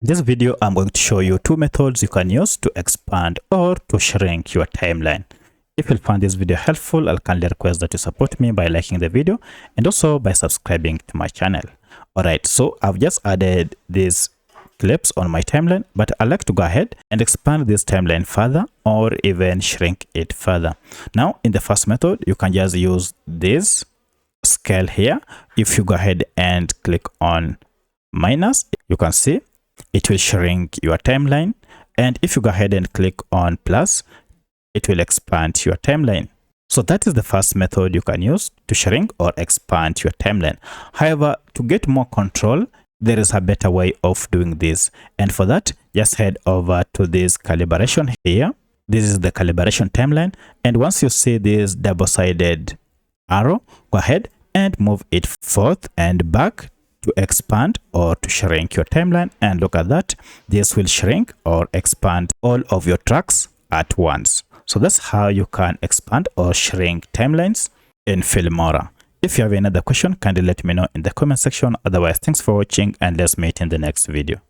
In this video, I'm going to show you two methods you can use to expand or to shrink your timeline. If you find this video helpful, I'll kindly request that you support me by liking the video and also by subscribing to my channel. Alright, so I've just added these clips on my timeline, but I like to go ahead and expand this timeline further or even shrink it further. Now, in the first method, you can just use this scale here. If you go ahead and click on minus, you can see it will shrink your timeline, and if you go ahead and click on plus, it will expand your timeline. So that is the first method you can use to shrink or expand your timeline. However, to get more control, there is a better way of doing this, and for that, just head over to this calibration here. This is the calibration timeline, and once you see this double-sided arrow, go ahead and move it forth and back to expand or to shrink your timeline, and look at that, this will shrink or expand all of your tracks at once. So that's how you can expand or shrink timelines in Filmora. If you have any other question, kindly let me know in the comment section. Otherwise, thanks for watching, and let's meet in the next video.